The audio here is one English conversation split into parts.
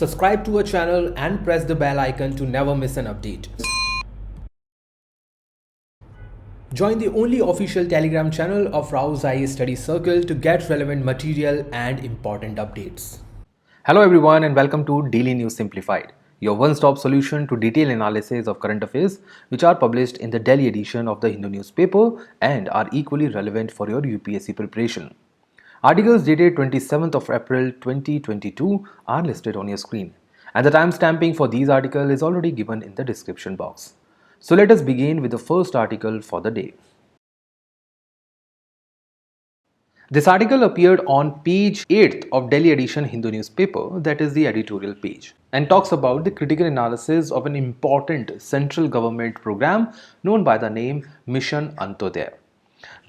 Subscribe to our channel and press the bell icon to never miss an update. Join the only official Telegram channel of RAU'S IAS Study Circle to get relevant material and important updates. Hello everyone and welcome to Daily News Simplified, your one-stop solution to detailed analysis of current affairs which are published in the daily edition of the Hindu newspaper and are equally relevant for your UPSC preparation. Articles dated 27th of April 2022 are listed on your screen, and the timestamping for these articles is already given in the description box. So let us begin with the first article for the day. This article appeared on page 8th of Delhi edition Hindu newspaper, that is the editorial page, and talks about the critical analysis of an important central government program known by the name Mission Antyodaya.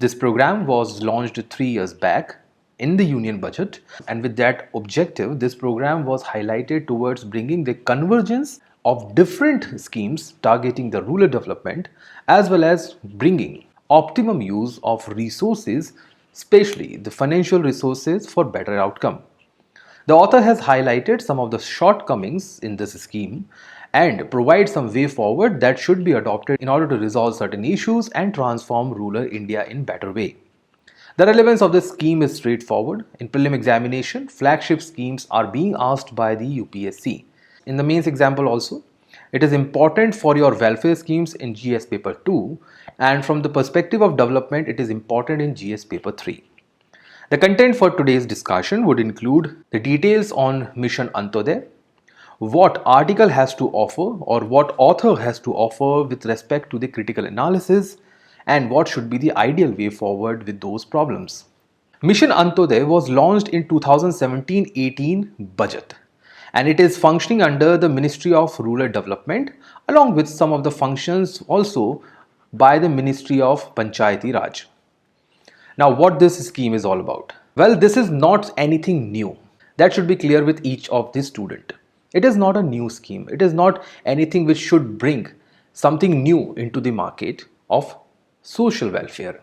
This program was launched 3 years back in the union budget, and with that objective, this program was highlighted towards bringing the convergence of different schemes targeting the rural development as well as bringing optimum use of resources, especially the financial resources, for better outcome. The author has highlighted some of the shortcomings in this scheme and provide some way forward that should be adopted in order to resolve certain issues and transform rural India in better way. The relevance of this scheme is straightforward. In prelim examination, flagship schemes are being asked by the UPSC. In the mains example also, it is important for your welfare schemes in GS paper 2, and from the perspective of development, it is important in GS paper 3. The content for today's discussion would include the details on Mission Antyodaya, what article has to offer or what author has to offer with respect to the critical analysis, and what should be the ideal way forward with those problems. Mission Antyodaya was launched in 2017-18 budget, and it is functioning under the Ministry of Rural Development along with some of the functions also by the Ministry of Panchayati Raj. Now, what this scheme is all about? Well, this is not anything new. That should be clear with each of the student. It is not a new scheme. It is not anything which should bring something new into the market of social welfare.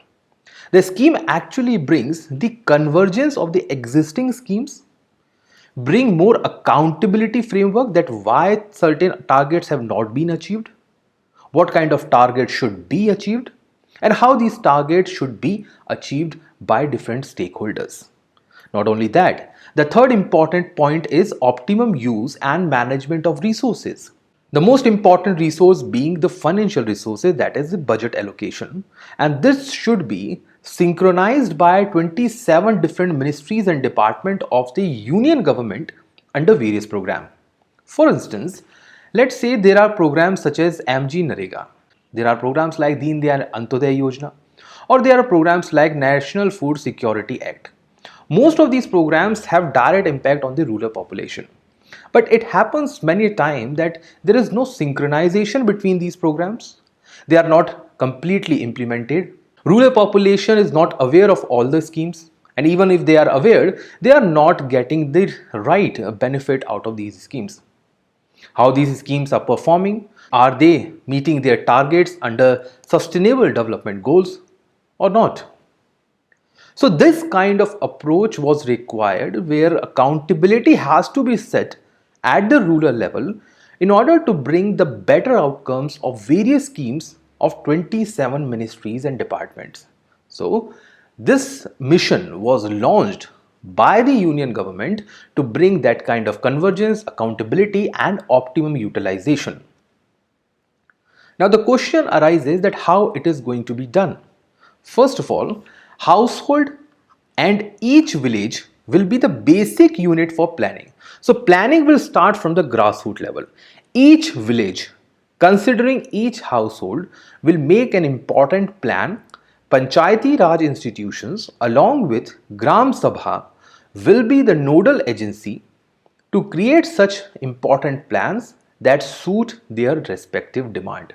The scheme actually brings the convergence of the existing schemes, bring more accountability framework that why certain targets have not been achieved, what kind of targets should be achieved, and how these targets should be achieved by different stakeholders. Not only that, the third important point is optimum use and management of resources. The most important resource being the financial resources, that is the budget allocation, and this should be synchronized by 27 different ministries and departments of the union government under various programs. For instance, let's say there are programs such as MG Narega, there are programs like Deen Dayal Antyodaya Yojana, or there are programs like National Food Security Act. Most of these programs have direct impact on the rural population. But it happens many times that there is no synchronization between these programs. They are not completely implemented. Rural population is not aware of all the schemes, and even if they are aware, they are not getting the right benefit out of these schemes. How these schemes are performing? Are they meeting their targets under sustainable development goals or not? So this kind of approach was required where accountability has to be set at the rural level in order to bring the better outcomes of various schemes of 27 ministries and departments. So this mission was launched by the union government to bring that kind of convergence, accountability and optimum utilization. Now the question arises that how it is going to be done. First of all, household and each village will be the basic unit for planning. So planning will start from the grassroots level. Each village, considering each household, will make an important plan. Panchayati Raj institutions along with Gram Sabha will be the nodal agency to create such important plans that suit their respective demand.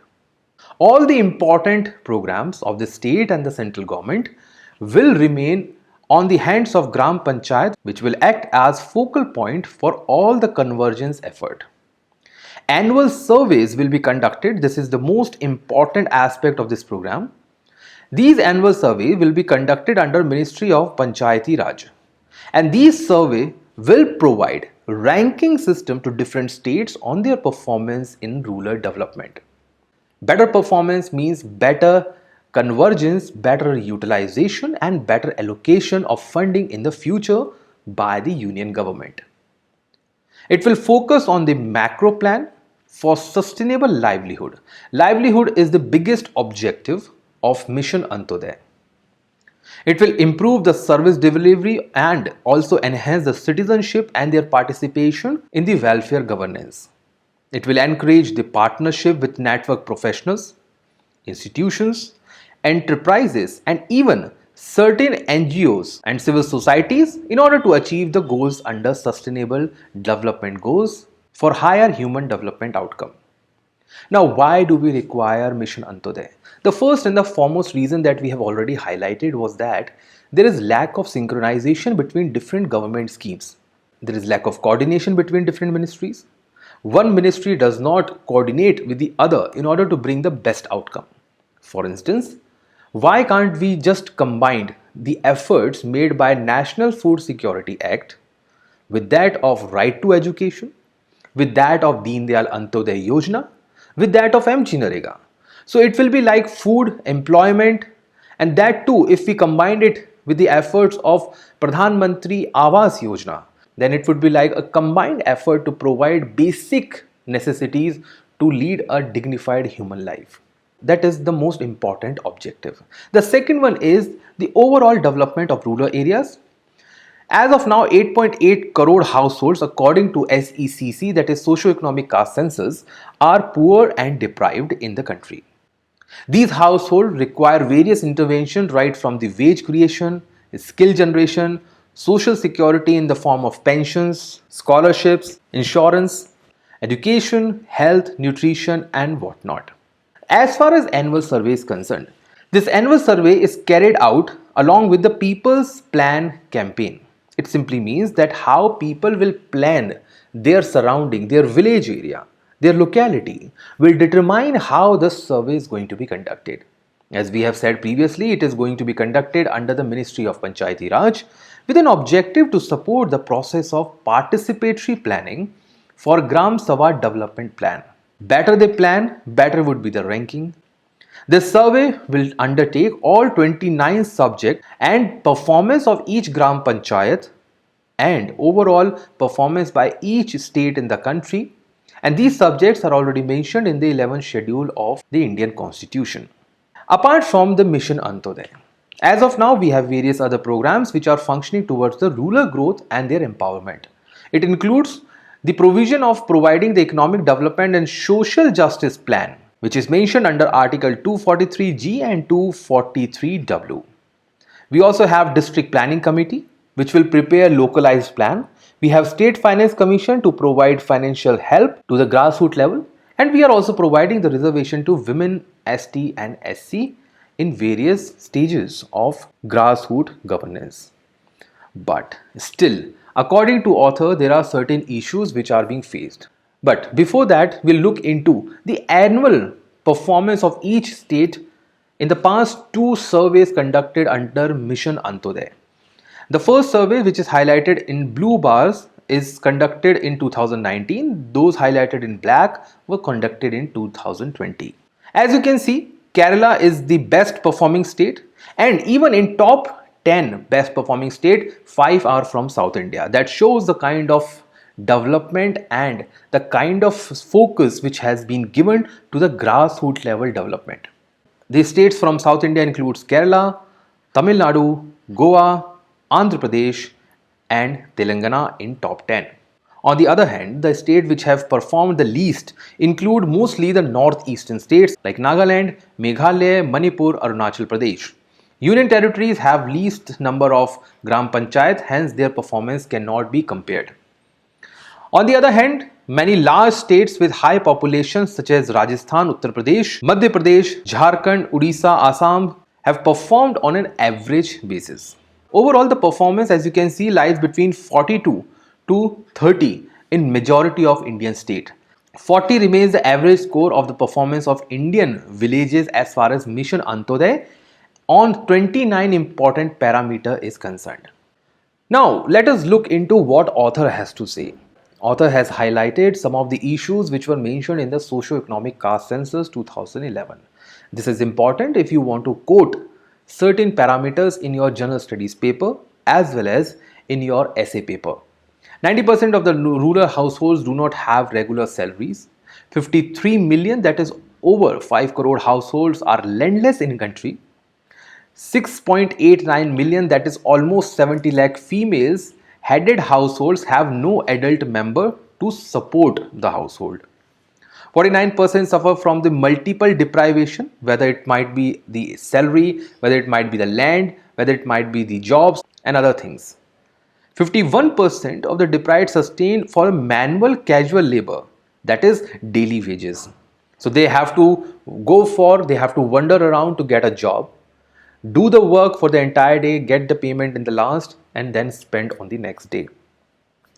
All the important programs of the state and the central government will remain on the hands of Gram Panchayat, which will act as focal point for all the convergence effort. Annual surveys will be conducted. This is the most important aspect of this program. These annual surveys will be conducted under Ministry of Panchayati Raj, and these surveys will provide ranking system to different states on their performance in rural development. Better performance means better convergence, better utilization, and better allocation of funding in the future by the union government. It will focus on the macro plan for sustainable livelihood. Livelihood is the biggest objective of Mission Antyodaya. It will improve the service delivery and also enhance the citizenship and their participation in the welfare governance. It will encourage the partnership with network professionals, institutions, enterprises, and even certain NGOs and civil societies in order to achieve the goals under Sustainable Development Goals for higher human development outcome. Now, why do we require Mission Antyodaya? The first and the foremost reason that we have already highlighted was that there is lack of synchronization between different government schemes. There is lack of coordination between different ministries. One ministry does not coordinate with the other in order to bring the best outcome. For instance, why can't we just combine the efforts made by National Food Security Act with that of Right to Education, with that of Deen Dayal Antyodaya Yojana, with that of Narega? So it will be like food, employment, and that too if we combined it with the efforts of Pradhan Mantri Awas Yojana, then it would be like a combined effort to provide basic necessities to lead a dignified human life. That is the most important objective. The second one is the overall development of rural areas. As of now, 8.8 crore households, according to SECC, that is Socio-Economic Caste Census, are poor and deprived in the country. These households require various interventions right from the wage creation, skill generation, social security in the form of pensions, scholarships, insurance, education, health, nutrition, and whatnot. As far as annual survey is concerned, this annual survey is carried out along with the People's Plan campaign. It simply means that how people will plan their surrounding, their village area, their locality will determine how the survey is going to be conducted. As we have said previously, it is going to be conducted under the Ministry of Panchayati Raj with an objective to support the process of participatory planning for Gram Sabha development plan. Better they plan, better would be the ranking. This survey will undertake all 29 subjects and performance of each Gram Panchayat and overall performance by each state in the country, and these subjects are already mentioned in the 11th schedule of the Indian Constitution. Apart from the Mission Antyodaya, as of now we have various other programs which are functioning towards the rural growth and their empowerment. It includes the provision of providing the economic development and social justice plan, which is mentioned under Article 243G and 243W. We also have District Planning Committee, which will prepare localized plan. We have State Finance Commission to provide financial help to the grassroots level, and we are also providing the reservation to women, ST and SC in various stages of grassroots governance. But still, according to author, there are certain issues which are being faced. But before that, we'll look into the annual performance of each state in the past two surveys conducted under Mission Antyodaya. The first survey, which is highlighted in blue bars, is conducted in 2019. Those highlighted in black were conducted in 2020. As you can see, Kerala is the best performing state, and even in top 10 best performing state, 5 are from South India. That shows the kind of development and the kind of focus which has been given to the grassroots level development. The states from South India includes Kerala, Tamil Nadu, Goa, Andhra Pradesh and Telangana in top 10. On the other hand, the states which have performed the least include mostly the northeastern states like Nagaland, Meghalaya, Manipur, Arunachal Pradesh. Union territories have least number of Gram Panchayat, hence their performance cannot be compared. On the other hand, many large states with high populations such as Rajasthan, Uttar Pradesh, Madhya Pradesh, Jharkhand, Odisha, Assam have performed on an average basis. Overall, the performance, as you can see, lies between 42 to 30 in majority of Indian state. 40 remains the average score of the performance of Indian villages as far as Mission Antyodaya on 29 important parameter is concerned. Now, let us look into what author has to say. Author has highlighted some of the issues which were mentioned in the socio-economic caste census 2011. This is important if you want to quote certain parameters in your general studies paper as well as in your essay paper. 90% of the rural households do not have regular salaries. 53 million, that is over 5 crore households, are landless in country. 6.89 million, that is almost 70 lakh females headed households have no adult member to support the household. 49% suffer from the multiple deprivation, whether it might be the salary, whether it might be the land, whether it might be the jobs and other things. 51% of the deprived sustain for manual casual labor, that is daily wages. So they have to they have to wander around to get a job, do the work for the entire day, get the payment in the last, and then spend on the next day.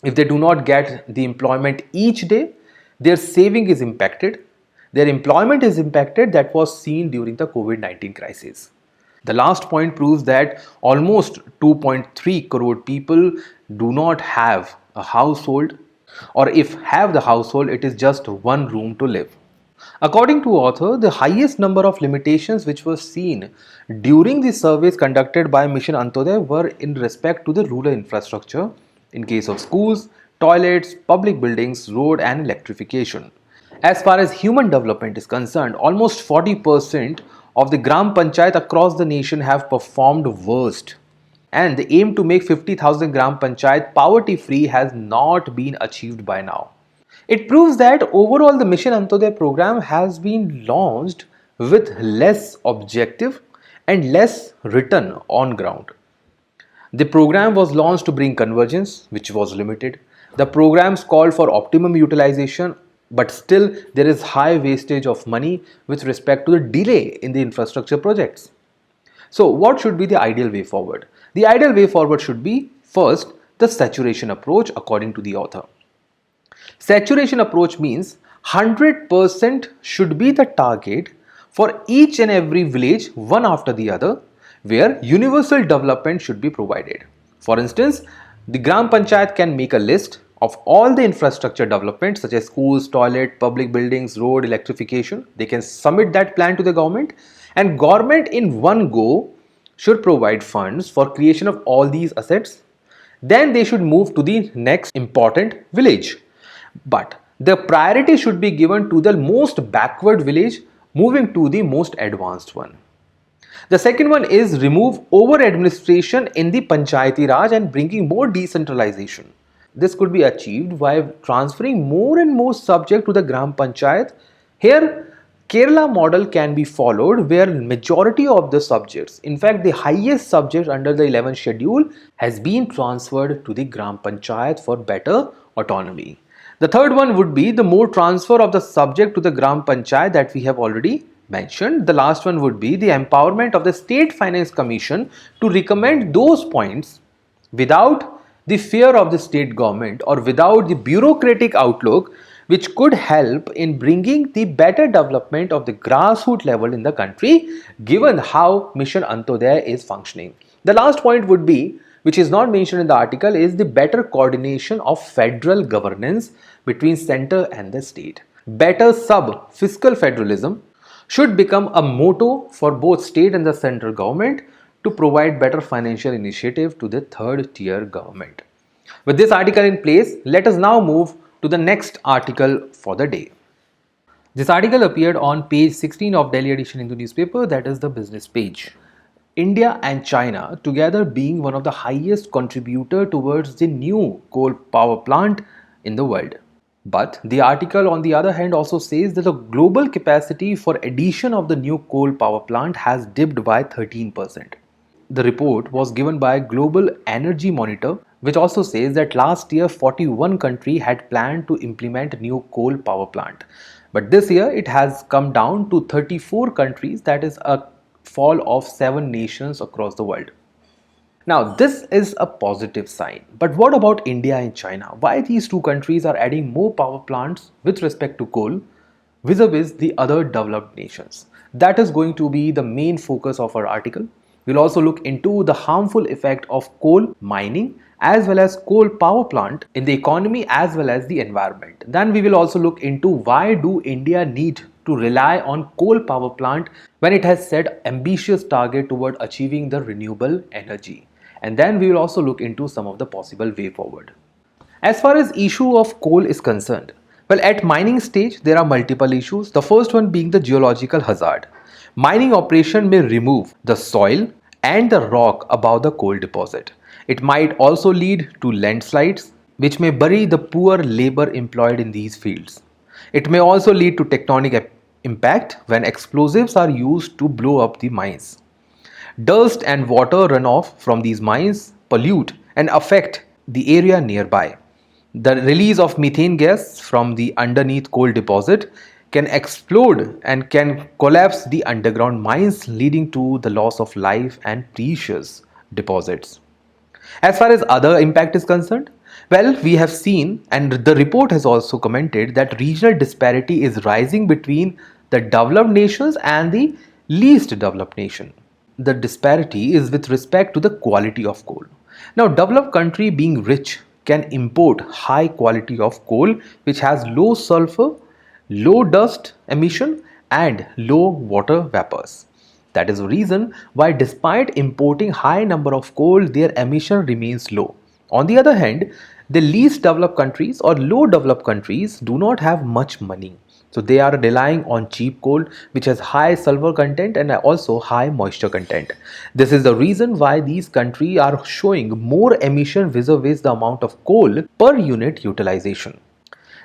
If they do not get the employment each day, their saving is impacted, their employment is impacted. That was seen during the COVID-19 crisis. The last point proves that almost 2.3 crore people do not have a household, or if have the household, it is just one room to live. According to author, the highest number of limitations which were seen during the surveys conducted by Mission Antyodaya were in respect to the rural infrastructure in case of schools, toilets, public buildings, road and electrification. As far as human development is concerned, almost 40% of the Gram Panchayat across the nation have performed worst, and the aim to make 50,000 Gram Panchayat poverty free has not been achieved by now. It proves that overall the Mission Antyodaya program has been launched with less objective and less written on ground. The program was launched to bring convergence, which was limited. The programs called for optimum utilization, but still there is high wastage of money with respect to the delay in the infrastructure projects. So what should be the ideal way forward? The ideal way forward should be, first, the saturation approach according to the author. Saturation approach means 100% should be the target for each and every village, one after the other, where universal development should be provided. For instance, the Gram Panchayat can make a list of all the infrastructure development such as schools, toilet, public buildings, road, electrification. They can submit that plan to the government, and government in one go should provide funds for creation of all these assets. Then they should move to the next important village. But the priority should be given to the most backward village, moving to the most advanced one. The second one is remove over administration in the Panchayati Raj and bringing more decentralization. This could be achieved by transferring more and more subject to the Gram Panchayat. Here, Kerala model can be followed where majority of the subjects, in fact the highest subject under the 11th schedule, has been transferred to the Gram Panchayat for better autonomy. The third one would be the more transfer of the subject to the Gram Panchayat that we have already mentioned. The last one would be the empowerment of the State Finance Commission to recommend those points without the fear of the state government or without the bureaucratic outlook, which could help in bringing the better development of the grassroots level in the country, given how Mission Antyodaya is functioning. The last point would be, which is not mentioned in the article, is the better coordination of federal governance between center and the state. Better sub-fiscal federalism should become a motto for both state and the central government to provide better financial initiative to the third tier government. With this article in place, let us now move to the next article for the day. This article appeared on page 16 of Delhi edition Hindu newspaper, that is the business page. India and China together being one of the highest contributor towards the new coal power plant in the world. But the article on the other hand also says that the global capacity for addition of the new coal power plant has dipped by 13%. The report was given by Global Energy Monitor, which also says that last year 41 countries had planned to implement new coal power plant. But this year it has come down to 34 countries, that is a fall of 7 nations across the world. Now this is a positive sign, but what about India and China? Why these two countries are adding more power plants with respect to coal vis-a-vis the other developed nations? That is going to be the main focus of our article. We'll also look into the harmful effect of coal mining as well as coal power plant in the economy as well as the environment. Then we will also look into why do India need to rely on coal power plant when it has set ambitious target toward achieving the renewable energy. And then we will also look into some of the possible way forward. As far as issue of coal is concerned, well, at mining stage there are multiple issues. The first one being the geological hazard. Mining operation may remove the soil and the rock above the coal deposit. It might also lead to landslides which may bury the poor labor employed in these fields. It may also lead to tectonic impact when explosives are used to blow up the mines. Dust and water runoff from these mines pollute and affect the area nearby. The release of methane gas from the underneath coal deposit can explode and can collapse the underground mines, leading to the loss of life and precious deposits. As far as other impact is concerned, well, we have seen, and the report has also commented, that regional disparity is rising between the developed nations and the least developed nation. The disparity is with respect to the quality of coal. Now, developed country being rich can import high quality of coal which has low sulfur, low dust emission and low water vapors. That is the reason why despite importing high number of coal, their emission remains low. On the other hand, the least developed countries or low developed countries do not have much money. So they are relying on cheap coal which has high sulfur content and also high moisture content. This is the reason why these countries are showing more emission vis-a-vis the amount of coal per unit utilization.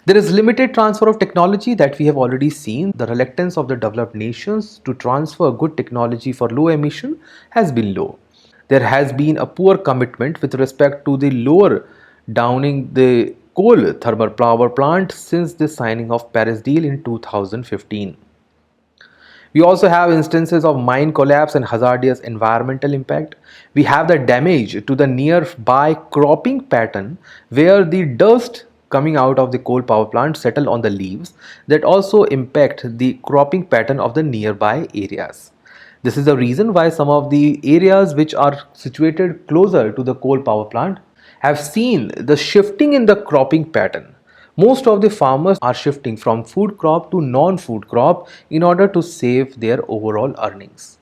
There is limited transfer of technology that we have already seen. The reluctance of the developed nations to transfer good technology for low emission has been low. There has been a poor commitment with respect to the lower downing the coal thermal power plant since the signing of Paris deal in 2015. We also have instances of mine collapse and hazardous environmental impact. We have the damage to the nearby cropping pattern where the dust coming out of the coal power plant settle on the leaves that also impact the cropping pattern of the nearby areas. This is the reason why some of the areas which are situated closer to the coal power plant have seen the shifting in the cropping pattern. Most of the farmers are shifting from food crop to non-food crop in order to save their overall earnings.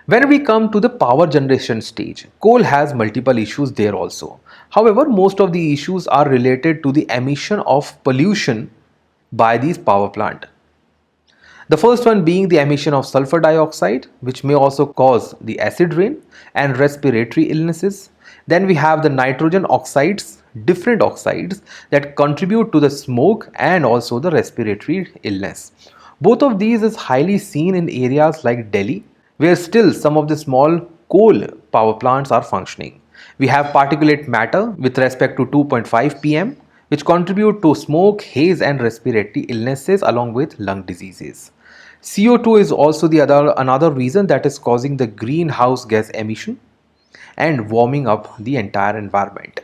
When we come to the power generation stage, coal has multiple issues there also. However, most of the issues are related to the emission of pollution by these power plant. The first one being the emission of sulfur dioxide, which may also cause the acid rain and respiratory illnesses. Then we have the nitrogen oxides, different oxides that contribute to the smoke and also the respiratory illness. Both of these is highly seen in areas like Delhi, where still some of the small coal power plants are functioning. We have particulate matter with respect to 2.5 pm, which contribute to smoke, haze and respiratory illnesses along with lung diseases. CO2 is also another reason that is causing the greenhouse gas emission and warming up the entire environment.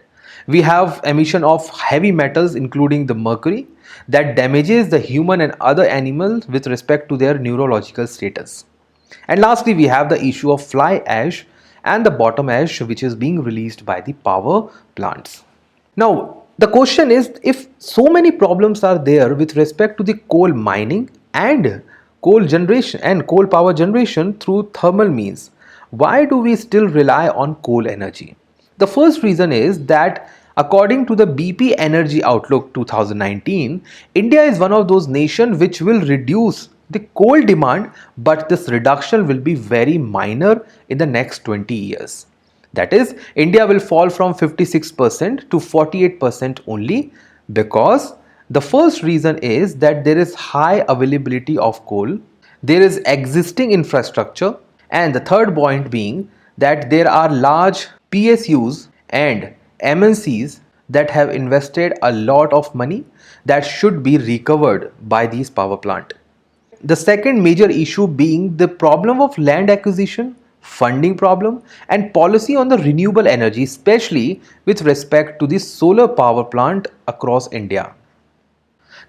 We have emission of heavy metals including the mercury that damages the human and other animals with respect to their neurological status. And lastly, we have the issue of fly ash and the bottom ash which is being released by the power plants. Now, the question is, if so many problems are there with respect to the coal mining and coal generation and coal power generation through thermal means, why do we still rely on coal energy? The first reason is that according to the BP Energy Outlook 2019, India is one of those nations which will reduce the coal demand, but this reduction will be very minor in the next 20 years. That is, India will fall from 56% to 48% only, because the first reason is that there is high availability of coal, there is existing infrastructure, and the third point being that there are large PSUs and MNCs that have invested a lot of money that should be recovered by these power plant. The second major issue being the problem of land acquisition, funding problem and policy on the renewable energy, especially with respect to the solar power plant across India.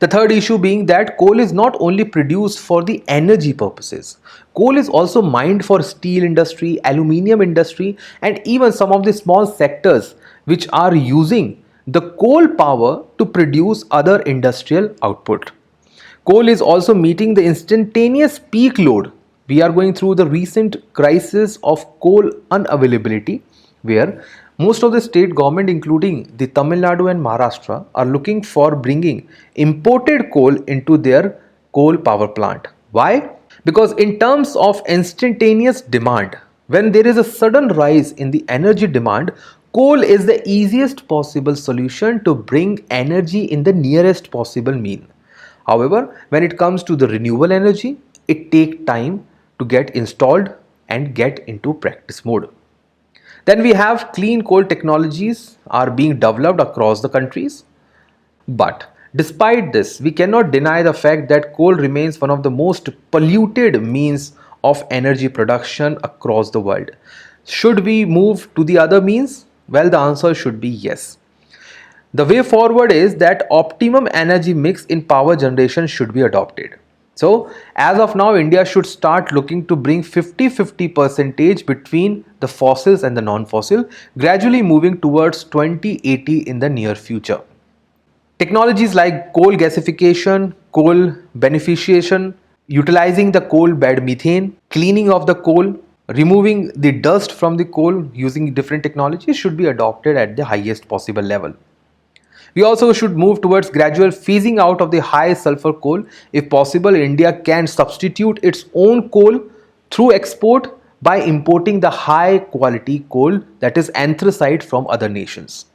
The third issue being that coal is not only produced for the energy purposes. Coal is also mined for steel industry, aluminium industry, and even some of the small sectors which are using the coal power to produce other industrial output. Coal is also meeting the instantaneous peak load. We are going through the recent crisis of coal unavailability, where most of the state government, including the Tamil Nadu and Maharashtra, are looking for bringing imported coal into their coal power plant. Why? Because in terms of instantaneous demand, when there is a sudden rise in the energy demand, coal is the easiest possible solution to bring energy in the nearest possible mean. However, when it comes to the renewable energy, it takes time to get installed and get into practice mode. Then we have clean coal technologies are being developed across the countries. But despite this, we cannot deny the fact that coal remains one of the most polluted means of energy production across the world. Should we move to the other means? Well, the answer should be yes. The way forward is that optimum energy mix in power generation should be adopted. So, as of now, India should start looking to bring 50-50 percentage between the fossils and the non-fossil, gradually moving towards 2080 in the near future. Technologies like coal gasification, coal beneficiation, utilizing the coal bed methane, cleaning of the coal, removing the dust from the coal using different technologies should be adopted at the highest possible level. We also should move towards gradual phasing out of the high sulfur coal. If possible, India can substitute its own coal through export by importing the high quality coal, that is anthracite, from other nations.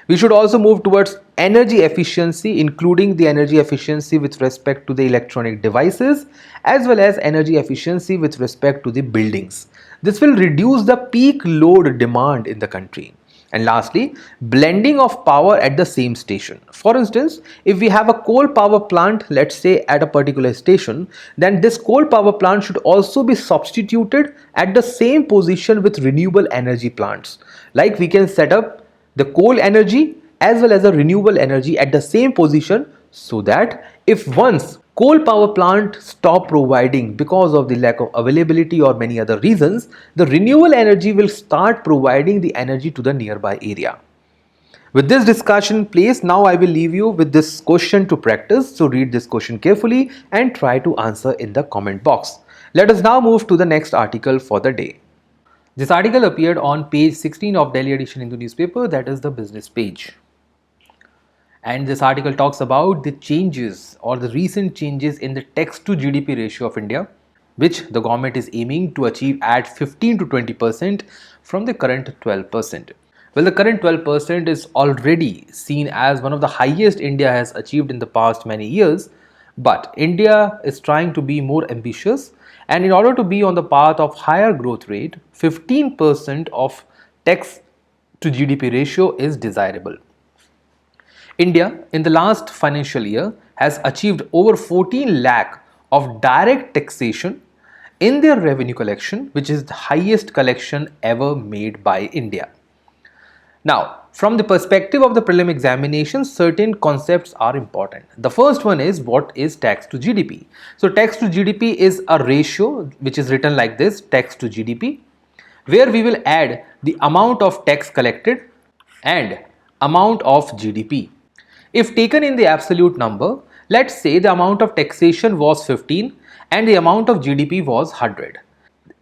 We should also move towards energy efficiency, including the energy efficiency with respect to the electronic devices as well as energy efficiency with respect to the buildings. This will reduce the peak load demand in the country. And lastly, blending of power at the same station. For instance, if we have a coal power plant, let's say at a particular station, then this coal power plant should also be substituted at the same position with renewable energy plants. Like we can set up the coal energy as well as the renewable energy at the same position, so that if once coal power plant stop providing because of the lack of availability or many other reasons, the renewable energy will start providing the energy to the nearby area. With this discussion in place, now I will leave you with this question to practice. So read this question carefully and try to answer in the comment box. Let us now move to the next article for the day. This article appeared on page 16 of Delhi edition Hindu newspaper, that is the business page. And this article talks about the changes or the recent changes in the tax to GDP ratio of India, which the government is aiming to achieve at 15 to 20% from the current 12%. Well, the current 12% is already seen as one of the highest India has achieved in the past many years, but India is trying to be more ambitious, and in order to be on the path of higher growth rate, 15% of tax to GDP ratio is desirable. India in the last financial year has achieved over 14 lakh of direct taxation in their revenue collection, which is the highest collection ever made by India. Now, from the perspective of the prelim examination, certain concepts are important. The first one is, what is tax to GDP? So tax to GDP is a ratio which is written like this, tax to GDP, where we will add the amount of tax collected and amount of GDP. If taken in the absolute number, let's say the amount of taxation was 15 and the amount of GDP was 100.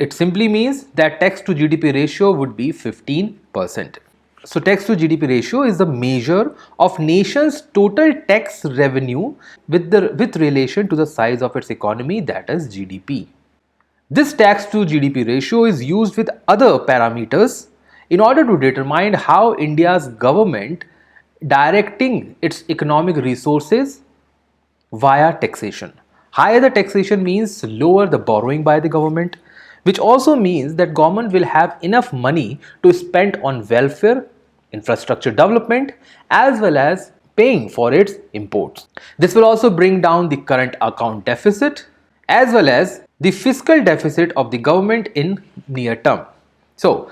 It simply means that tax to GDP ratio would be 15%. So tax to GDP ratio is the measure of nation's total tax revenue with relation to the size of its economy, that is GDP. This tax to GDP ratio is used with other parameters in order to determine how India's government directing its economic resources via taxation. Higher the taxation means lower the borrowing by the government, which also means that government will have enough money to spend on welfare, infrastructure development, as well as paying for its imports. This will also bring down the current account deficit as well as the fiscal deficit of the government in near term. So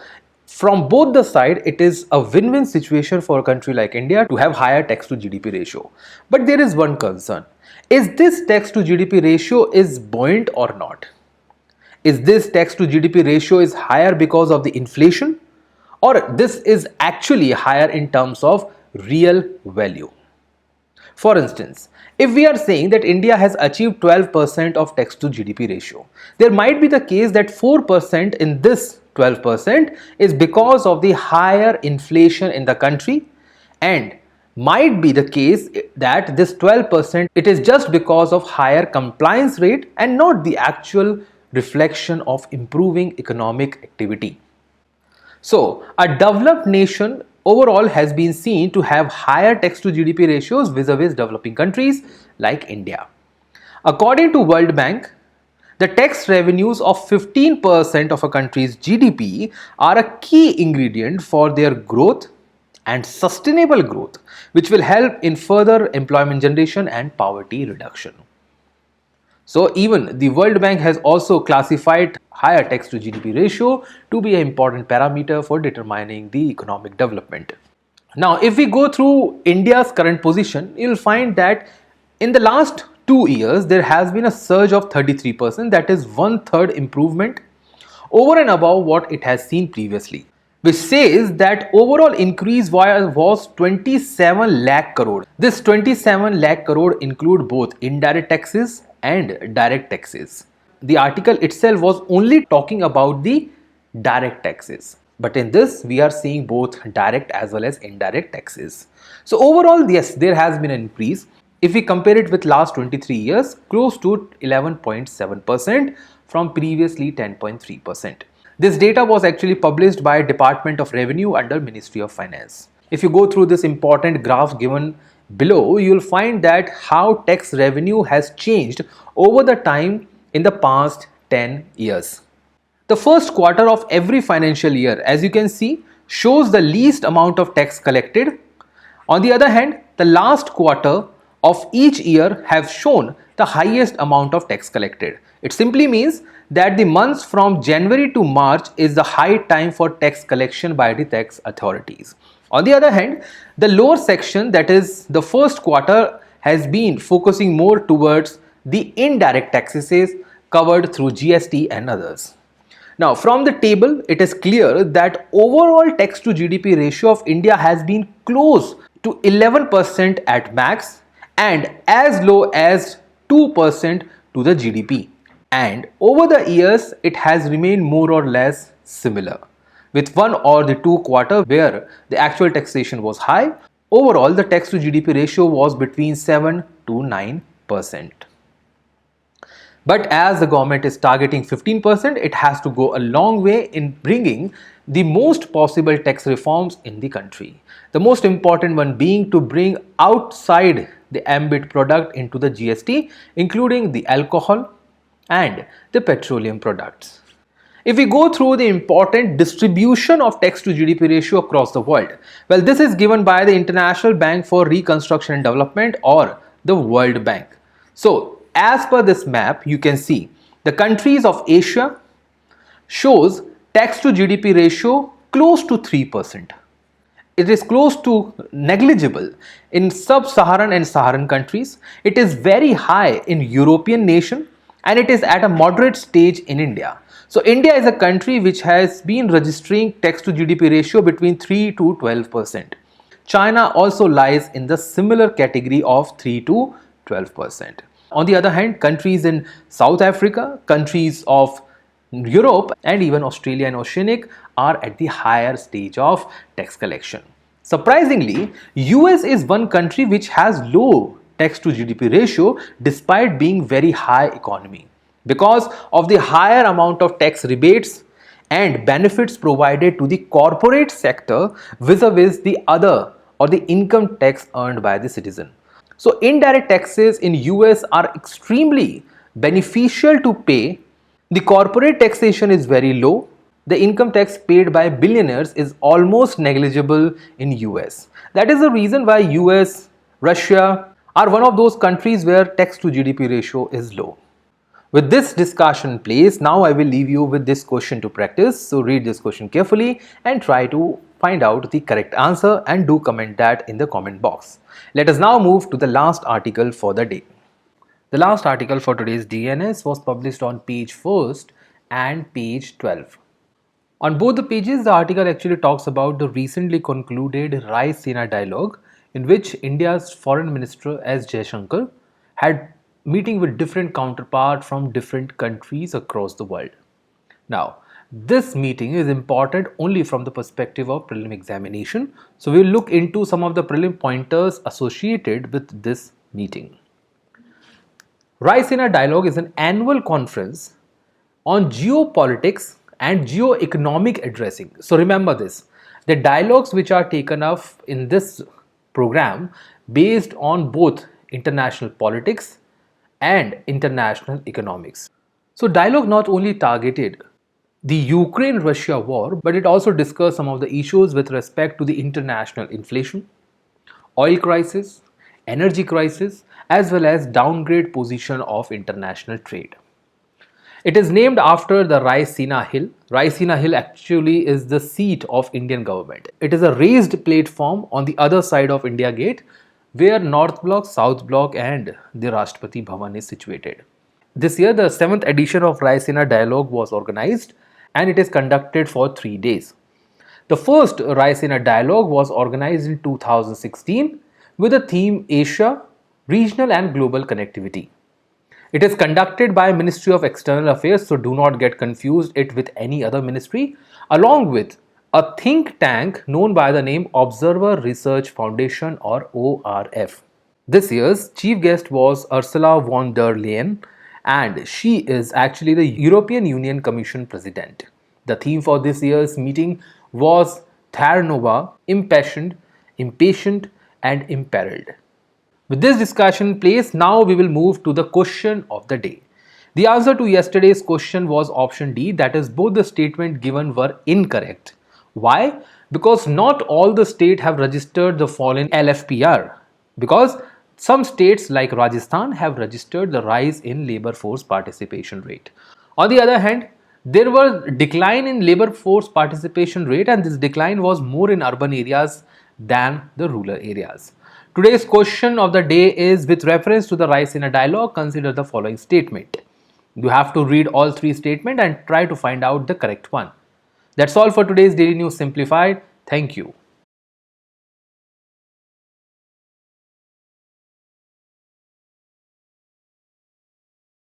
From both the side, it is a win-win situation for a country like India to have higher tax to GDP ratio. But there is one concern. Is this tax to GDP ratio is buoyant or not? Is this tax to GDP ratio is higher because of the inflation, or this is actually higher in terms of real value? For instance, if we are saying that India has achieved 12% of tax to GDP ratio, there might be the case that 4% in this 12% is because of the higher inflation in the country, and might be the case that this 12% it is just because of higher compliance rate and not the actual reflection of improving economic activity. So, a developed nation overall has been seen to have higher tax to GDP ratios vis-a-vis developing countries like India. According to World Bank, the tax revenues of 15% of a country's GDP are a key ingredient for their growth and sustainable growth, which will help in further employment generation and poverty reduction. So even the World Bank has also classified higher tax to GDP ratio to be an important parameter for determining the economic development. Now, if we go through India's current position, you'll find that in the last 2 years, there has been a surge of 33%, that is 1/3 improvement over and above what it has seen previously, which says that overall increase was 27 lakh crore. This 27 lakh crore include both indirect taxes and direct taxes. The article itself was only talking about the direct taxes, but in this we are seeing both direct as well as indirect taxes. So overall, yes, there has been an increase. If we compare it with last 23 years, close to 11.7% from previously 10.3%. This data was actually published by Department of Revenue under Ministry of Finance. If you go through this important graph given below, you will find that how tax revenue has changed over the time in the past 10 years. The first quarter of every financial year, as you can see, shows the least amount of tax collected. On the other hand, the last quarter of each year have shown the highest amount of tax collected. It simply means that the months from January to March is the high time for tax collection by the tax authorities. On the other hand, the lower section, that is the first quarter, has been focusing more towards the indirect taxes covered through GST and others. Now, from the table, it is clear that overall tax to GDP ratio of India has been close to 11% at max and as low as 2% to the GDP. And over the years, it has remained more or less similar, with one or the two quarters where the actual taxation was high. Overall, the tax to GDP ratio was between 7 to 9%. But as the government is targeting 15%, it has to go a long way in bringing the most possible tax reforms in the country. The most important one being to bring outside the ambit product into the GST, including the alcohol and the petroleum products. If we go through the important distribution of tax to GDP ratio across the world, well, this is given by the International Bank for Reconstruction and Development, or the World Bank. So, as per this map, you can see the countries of Asia shows tax to GDP ratio close to 3%. It is close to negligible in sub-Saharan and Saharan countries. It is very high in European nation, and it is at a moderate stage in India. So India is a country which has been registering tax to GDP ratio between 3 to 12%. China also lies in the similar category of 3 to 12%. On the other hand, countries in South Africa, countries of Europe, and even Australia and Oceanic are at the higher stage of tax collection. Surprisingly, US is one country which has low tax to GDP ratio despite being very high economy, because of the higher amount of tax rebates and benefits provided to the corporate sector vis-a-vis the other or the income tax earned by the citizen. So indirect taxes in US are extremely beneficial to pay. The corporate taxation is very low. The income tax paid by billionaires is almost negligible in US. That is the reason why US, Russia are one of those countries where tax to GDP ratio is low. With this discussion placed, now I will leave you with this question to practice. So read this question carefully and try to find out the correct answer and do comment that in the comment box. Let us now move to the last article for the day. The last article for today's DNS was published on page 1st and page 12. On both the pages, the article actually talks about the recently concluded Raisina Dialogue, in which India's Foreign Minister S. Jaishankar had meeting with different counterparts from different countries across the world. Now, this meeting is important only from the perspective of prelim examination, so we'll look into some of the prelim pointers associated with this meeting. Raisina Dialogue is an annual conference on geopolitics and geo-economic addressing. So remember this, the dialogues which are taken up in this program based on both international politics and international economics. So dialogue not only targeted the Ukraine-Russia war, but it also discussed some of the issues with respect to the international inflation, oil crisis, energy crisis, as well as downgrade position of international trade. It is named after the Raisina Hill. Raisina Hill actually is the seat of Indian government. It is a raised platform on the other side of India Gate where North Block, South Block and the Rashtrapati Bhavan is situated. This year the 7th edition of Raisina Dialogue was organized and it is conducted for 3 days. The first Raisina Dialogue was organized in 2016 with the theme Asia, Regional and Global Connectivity. It is conducted by Ministry of External Affairs, so do not get confused it with any other ministry, along with a think tank known by the name Observer Research Foundation or ORF. This year's chief guest was Ursula von der Leyen and she is actually the European Union Commission President. The theme for this year's meeting was Terra Nova, Impassioned, Impatient and Imperiled. With this discussion placed, now we will move to the question of the day. The answer to yesterday's question was option D, that is both the statement given were incorrect. Why? Because not all the states have registered the following LFPR. Because some states like Rajasthan have registered the rise in labor force participation rate. On the other hand, there was decline in labor force participation rate and this decline was more in urban areas than the rural areas. Today's question of the day is with reference to the Raisina Dialogue, consider the following statement. You have to read all 3 statements and try to find out the correct one. That's all for today's Daily News Simplified. Thank you.